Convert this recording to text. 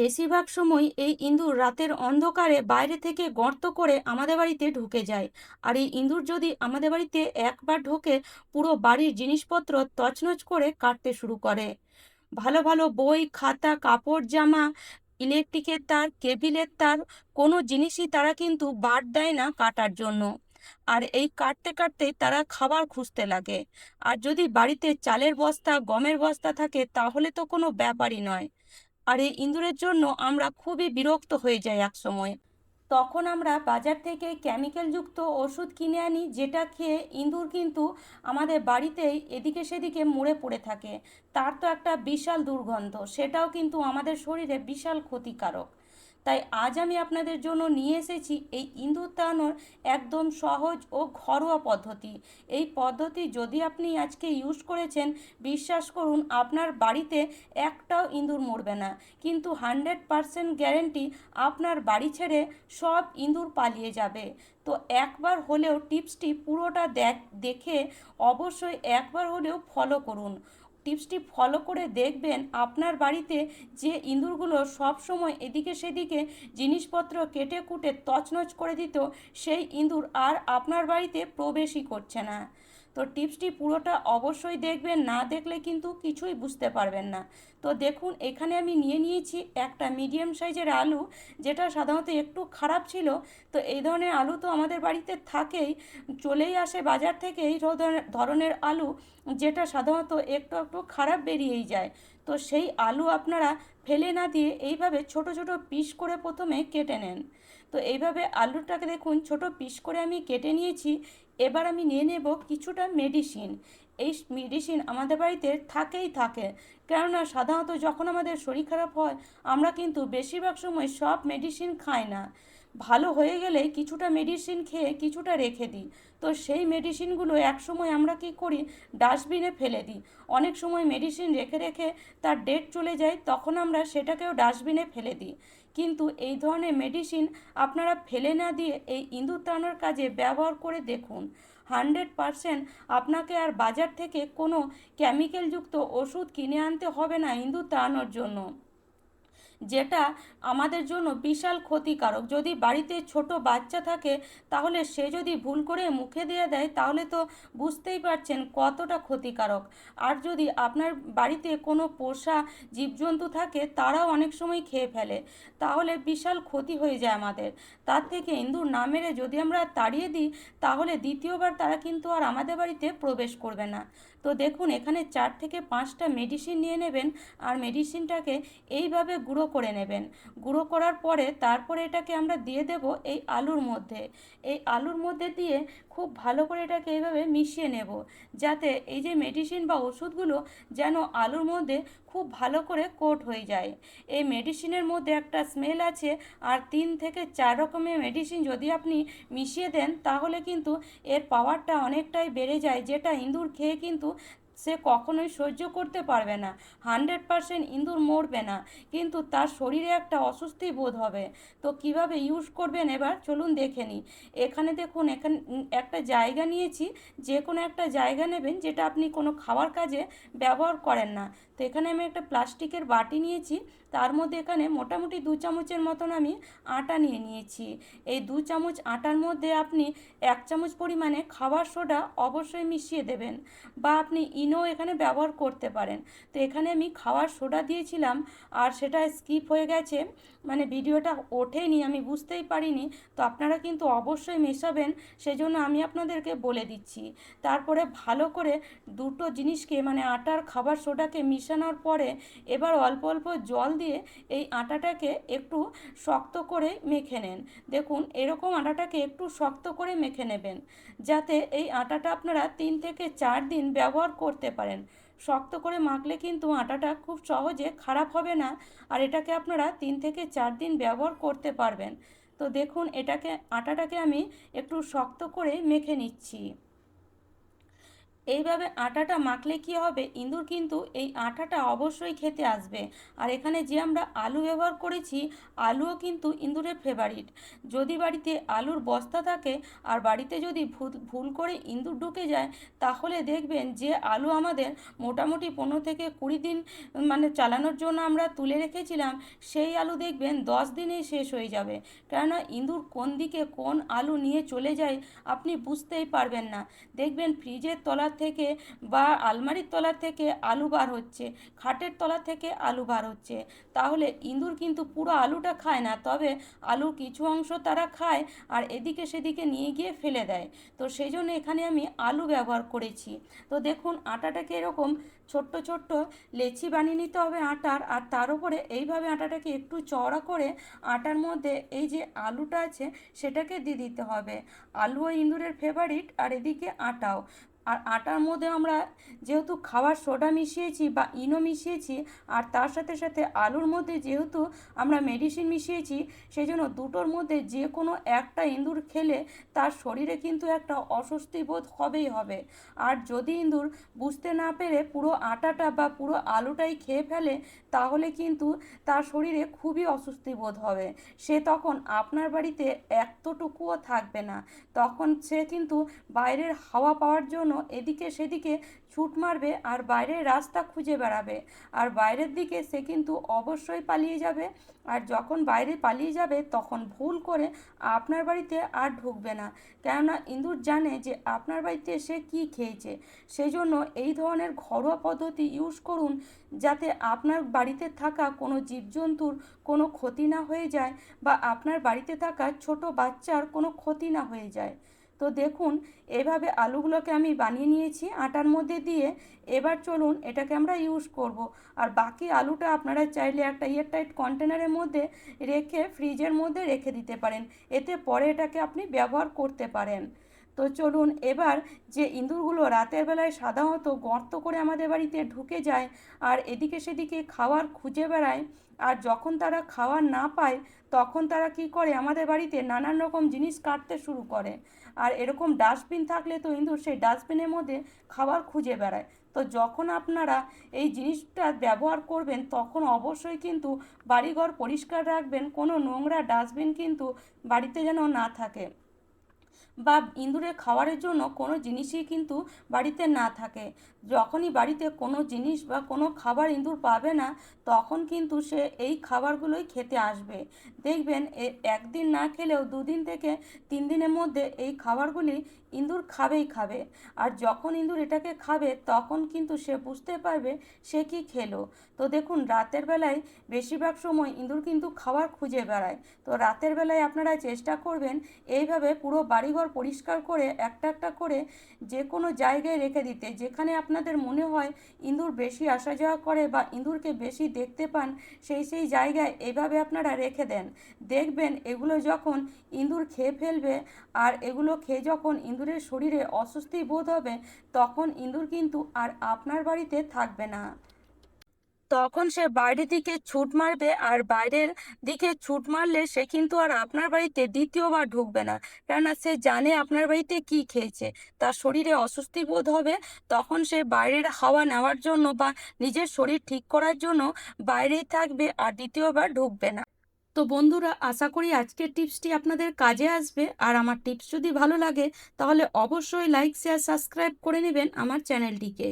বেশিরভাগ সময় এই ইঁদুর রাতের অন্ধকারে বাইরে থেকে গর্ত করে আমাদের বাড়িতে ঢুকে যায়। আর এই ইঁদুর যদি আমাদের বাড়িতে একবার ঢোকে, পুরো বাড়ির জিনিসপত্র তছনছ করে কাটতে শুরু করে। ভালো ভালো বই, খাতা, কাপড়, জামা, ইলেকট্রিকের তার, কেবিলের তার, কোনো জিনিসই তারা কিন্তু বাদ দেয় না কাটার জন্য। আর এই কাটতে কাটতে তারা খাবার খুঁজতে লাগে। আর যদি বাড়িতে চালের বস্তা, গমের বস্তা থাকে তাহলে তো কোনো ব্যাপারই নয়। আর এই ইঁদুরের জন্য আমরা খুবই বিরক্ত হয়ে যাই একসময়। তখন আমরা বাজার থেকে কেমিক্যালযুক্ত ওষুধ কিনে আনি, যেটা খেয়ে ইঁদুর কিন্তু আমাদের বাড়িতেই এদিকে সেদিকে মরে পড়ে থাকে। তার তো একটা বিশাল দুর্গন্ধ, সেটাও কিন্তু আমাদের শরীরে বিশাল ক্ষতিকারক। তাই আজ আমি আপনাদের জন্য নিয়ে এসেছি এই ইঁদুর তাড়ানোর একদম সহজ ও ঘরোয়া পদ্ধতি। এই পদ্ধতি যদি আপনি আজকে ইউজ করেছেন, বিশ্বাস করুন আপনার বাড়িতে একটাও ইঁদুর মরবে না। কিন্তু 100% গ্যারেন্টি আপনার বাড়ি ছেড়ে সব ইঁদুর পালিয়ে যাবে। তো একবার হলেও টিপসটি পুরোটা দেখে অবশ্যই একবার হলেও ফলো করুন। টিপসটি ফলো করে দেখবেন আপনার বাড়িতে যে ইঁদুরগুলো সব সময় এদিকে সেদিকে জিনিসপত্র কেটে কুটে তছনছ করে দিত, সেই ইঁদুর আর আপনার বাড়িতে প্রবেশই করছে না। তো টিপসটি পুরোটা অবশ্যই দেখবেন, না দেখলে কিন্তু কিছুই বুঝতে পারবেন না। তো দেখুন, এখানে আমি নিয়ে নিয়েছি একটা মিডিয়াম সাইজের আলু, যেটা সাধারণত একটু খারাপ ছিল। তো এই ধরনের আলু তো আমাদের বাড়িতে থাকেই, চলেই আসে বাজার থেকে এই ধরনের আলু, যেটা সাধারণত একটু একটু খারাপ বেরিয়েই যায়। তো সেই আলু আপনারা ফেলে না দিয়ে এইভাবে ছোট ছোট পিস করে প্রথমে কেটে নেন। তো এইভাবে আলুটাকে দেখুন ছোট পিস করে আমি কেটে নিয়েছি। এবার আমি নিয়ে নেব কিছুটা মেডিসিন। এই মেডিসিন আমাদের বাড়িতে থাকেই থাকে, কেননা সাধারণত যখন আমাদের শরীর খারাপ হয় আমরা কিন্তু বেশিরভাগ সময় সব মেডিসিন খাই না। ভালো হয়ে গেলে কিছুটা মেডিসিন খেয়ে কিছুটা রেখে দিই। তো সেই মেডিসিনগুলো একসময় আমরা কি করি, ডাস্টবিনে ফেলে দিই। অনেক সময় মেডিসিন রেখে রেখে তার ডেট চলে যায়, তখন আমরা সেটাকেও ডাস্টবিনে ফেলে দিই। কিন্তু এই ধরনের মেডিসিন আপনারা ফেলে না দিয়ে এই ইঁদুর তাড়ানোর কাজে ব্যবহার করে দেখুন। 100% আপনাকে আর বাজার থেকে কোনো কেমিক্যালযুক্ত ওষুধ কিনে আনতে হবে না ইঁদুর তাড়ানোর জন্য, যেটা আমাদের জন্য বিশাল ক্ষতিকারক। যদি বাড়িতে ছোট বাচ্চা থাকে, তাহলে সে যদি ভুল করে মুখে দিয়ে দেয় তাহলে তো বুঝতেই পারছেন কতটা ক্ষতিকারক। আর যদি আপনার বাড়িতে কোনো পোষা জীবজন্তু থাকে, তারাও অনেক সময় খেয়ে ফেলে, তাহলে বিশাল ক্ষতি হয়ে যায় আমাদের। তার থেকে ইঁদুর না মেরে যদি আমরা তাড়িয়ে দিই, তাহলে দ্বিতীয়বার তারা কিন্তু আর আমাদের বাড়িতে প্রবেশ করবে না। তো দেখুন, এখানে 4 থেকে 5টা মেডিসিন নিয়ে নেবেন, আর মেডিসিনটাকে এইভাবে গুঁড়ো করে নেবেন। গুঁড়ো করার পরে তারপরে এটাকে আমরা দিয়ে দেব এই আলুর মধ্যে। এই আলুর মধ্যে দিয়ে খুব ভালো করে এটাকে এইভাবে মিশিয়ে নেব, যাতে এই যে মেডিসিন বা ওষুধগুলো যেন আলুর মধ্যে খুব ভালো করে কোট হয়ে যায়। এই মেডিসিনের মধ্যে একটা স্মেল আছে, আর 3 থেকে 4 রকমের মেডিসিন যদি আপনি মিশিয়ে দেন, তাহলে কিন্তু এর পাওয়ারটা অনেকটাই বেড়ে যায়, যেটা ইঁদুর খেয়ে কিন্তু সে কখনোই সহ্য করতে পারবে না। 100% ইঁদুর মরবে না, কিন্তু তার শরীরে একটা অস্বস্তি বোধ হবে। তো কিভাবে ইউজ করবেন এবার চলুন দেখে নিই। এখানে দেখুন, এখানে একটা জায়গা নিয়েছি। যে কোনো একটা জায়গা নেবেন যেটা আপনি কোনো খাওয়ার কাজে ব্যবহার করেন না। তো এখানে আমি একটা প্লাস্টিকের বাটি নিয়েছি, তার মধ্যে এখানে মোটামুটি 2 চামচের মতন আমি আটা নিয়ে নিয়েছি। এই 2 চামচ আটার মধ্যে আপনি 1 চামচ পরিমাণে খাবার সোডা অবশ্যই মিশিয়ে দেবেন, বা আপনি ইনো এখানে ব্যবহার করতে পারেন। তো এখানে আমি খাওয়ার সোডা দিয়েছিলাম, আর সেটা স্কিপ হয়ে গেছে, মানে ভিডিওটা ওঠেনি, আমি বুঝতেই পারিনি। তো আপনারা কিন্তু অবশ্যই মেশাবেন, সেজন্য আমি আপনাদেরকে বলে দিচ্ছি। তারপরে ভালো করে দুটো জিনিসকে, মানে আটার খাবার সোডাকে মিশানোর পরে এবার অল্প অল্প জল দিয়ে এই আটাটাকে একটু শক্ত করে মেখে নেন। দেখুন, এরকম আটাটাকে একটু শক্ত করে মেখে নেবেন, যাতে এই আটাটা আপনারা 3 থেকে 4 দিন ব্যবহার করতে পারেন। শক্ত করে মাখলে কিন্তু আটাটা খুব সহজে খারাপ হবে না, আর এটাকে আপনারা 3 থেকে 4 দিন ব্যবহার করতে পারবেন। তো দেখুন, আটাটাকে আমি একটু শক্ত করে মেখে নিচ্ছি। এইভাবে আটাটা মাখলে কি হবে, ইঁদুর কিন্তু এই আটাটা অবশ্যই খেতে আসবে। আর এখানে যে আমরা আলু ব্যবহার করেছি, আলুও কিন্তু ইঁদুরের ফেভারিট। যদি বাড়িতে আলুর বস্তা থাকে আর বাড়িতে যদি ভুল করে ইঁদুর ঢুকে যায়, তাহলে দেখবেন যে আলু আমাদের মোটামুটি 15 থেকে 20 দিন মানে চালানোর জন্য আমরা তুলে রেখেছিলাম, সেই আলু দেখবেন 10 দিনেই শেষ হয়ে যাবে। কেননা ইঁদুর কোন দিকে কোন আলু নিয়ে চলে যায় আপনি বুঝতেই পারবেন না। দেখবেন ফ্রিজের তলা থেকে বা আলমারির তলা থেকে আলু বার হচ্ছে, খাটের তলা থেকে আলু বার হচ্ছে। তাহলে ইঁদুর কিন্তু পুরো আলুটা খায় না, তবে আলুর কিছু অংশ তারা খায় আর এদিকে সেদিকে নিয়ে গিয়ে ফেলে দেয়। তো সেই জন্য এখানে আমি আলু ব্যবহার করেছি। তো দেখুন আটাটাকে এরকম ছোট্ট ছোট্ট লেচি বানিয়ে নিতে হবে আটার, আর তার উপরে এইভাবে আটাটাকে একটু চওড়া করে আটার মধ্যে এই যে আলুটা আছে সেটাকে দিয়ে দিতে হবে। আলুও ইঁদুরের ফেভারিট আর এদিকে আটাও। আর আটার মধ্যে আমরা যেহেতু খাবার সোডা মিশিয়েছি বা ইনো মিশিয়েছি, আর তার সাথে সাথে আলুর মধ্যে যেহেতু আমরা মেডিসিন মিশিয়েছি, সেই জন্য দুটোর মধ্যে যে কোনো একটা ইঁদুর খেলে তার শরীরে কিন্তু একটা অস্বস্তি বোধ হবেই হবে। আর যদি ইঁদুর বুঝতে না পেরে পুরো আটাটা বা পুরো আলুটাই খেয়ে ফেলে, তাহলে কিন্তু তার শরীরে খুবই অস্বস্তি বোধ হবে। সে তখন আপনার বাড়িতে এতটুকুও থাকবে না। তখন সে কিন্তু বাইরের হাওয়া পাওয়ার জন্য এদিকে সেদিকে ছুট মারবে আর বাইরের রাস্তা খুঁজে বেড়াবে। আর বাইরের দিকে সে কিন্তু অবশ্যই পালিয়ে যাবে। আর যখন বাইরে পালিয়ে যাবে তখন ভুল করে আপনার বাড়িতে আর ঢুকবে না। কেননা ইঁদুর জানে যে আপনার বাড়িতে সে কী খেয়েছে। সেই জন্য এই ধরনের ঘরোয়া পদ্ধতি ইউজ করুন, যাতে আপনার বাড়িতে থাকা কোনো জীবজন্তুর কোনো ক্ষতি না হয়ে যায় বা আপনার বাড়িতে থাকা ছোট বাচ্চার কোনো ক্ষতি না হয়ে যায়। তো দেখুন এভাবে আলুগুলোকে আমি বানিয়ে নিয়েছি আটার মধ্যে দিয়ে। এবার চলুন এটাকে আমরা ইউজ করব। আর বাকি আলুটা আপনারা চাইলে একটা এয়ারটাইট কন্টেনারের মধ্যে রেখে ফ্রিজের মধ্যে রেখে দিতে পারেন, এতে পরে এটাকে আপনি ব্যবহার করতে পারেন। তো চলুন এবার যে ইঁদুরগুলো রাতের বেলায় সাধারণত গর্ত করে আমাদের বাড়িতে ঢুকে যায় আর এদিকে সেদিকে খাবার খুঁজে বেড়ায়, আর যখন তারা খাবার না পায় তখন তারা কি করে আমাদের বাড়িতে নানান রকম জিনিস কাটতে শুরু করে। আর এরকম ডাস্টবিন থাকলে তো ইঁদুর সেই ডাস্টবিনের মধ্যে খাবার খুঁজে বেড়ায়। তো যখন আপনারা এই জিনিসটা ব্যবহার করবেন তখন অবশ্যই কিন্তু বাড়িঘর পরিষ্কার রাখবেন, কোনো নোংরা ডাস্টবিন কিন্তু বাড়িতে যেন না থাকে, বা ইঁদুরের খাবারের জন্য কোনো জিনিসই কিন্তু বাড়িতে না থাকে। যখনই বাড়িতে কোনো জিনিস বা কোনো খাবার ইঁদুর পাবে না, তখন কিন্তু সে এই খাবারগুলোই খেতে আসবে। দেখবেন একদিন না খেলেও 2 দিন থেকে 3 দিনের মধ্যে এই খাবারগুলি ইঁদুর খাবেই খাবে। আর যখন ইঁদুর এটাকে খাবে তখন কিন্তু সে বুঝতে পারবে সে কি খেলো। তো দেখুন রাতের বেলায় বেশিরভাগ সময় ইঁদুর কিন্তু খাবার খুঁজে বেড়ায়। তো রাতের বেলায় আপনারা চেষ্টা করবেন এইভাবে পুরো বাড়িঘর পরিষ্কার করে একটা একটা করে যে কোনো জায়গায় রেখে দিতে, যেখানে আপনাদের মনে হয় ইঁদুর বেশি আসা যাওয়া করে বা ইঁদুরকে বেশি দেখতে পান, সেই জায়গায় এভাবে আপনারা রেখে দেন। দেখবেন এগুলো যখন ইঁদুর খেয়ে ফেলবে আর এগুলো খেয়ে যখন ইঁদুরের শরীরে অস্বস্তি বোধ হবে, তখন ইঁদুর কিন্তু আর আপনার বাড়িতে থাকবে না। তখন সে বাইরের দিকে ছুট মারবে, আর বাইরের দিকে ছুট মারলে সে কিন্তু আর আপনার বাড়িতে দ্বিতীয়বার ঢুকবে না। কেননা সে জানে আপনার বাড়িতে কি খেয়েছে, তার শরীরে অস্বস্তি বোধ হবে। তখন সে বাইরের হাওয়া নেওয়ার জন্য বা নিজের শরীর ঠিক করার জন্য বাইরেই থাকবে আর দ্বিতীয়বার ঢুকবে না। তো বন্ধুরা, আশা করি আজকের টিপসটি আপনাদের কাজে আসবে। আর আমার টিপস যদি ভালো লাগে তাহলে অবশ্যই লাইক শেয়ার সাবস্ক্রাইব করে নেবেন আমার চ্যানেলটিকে।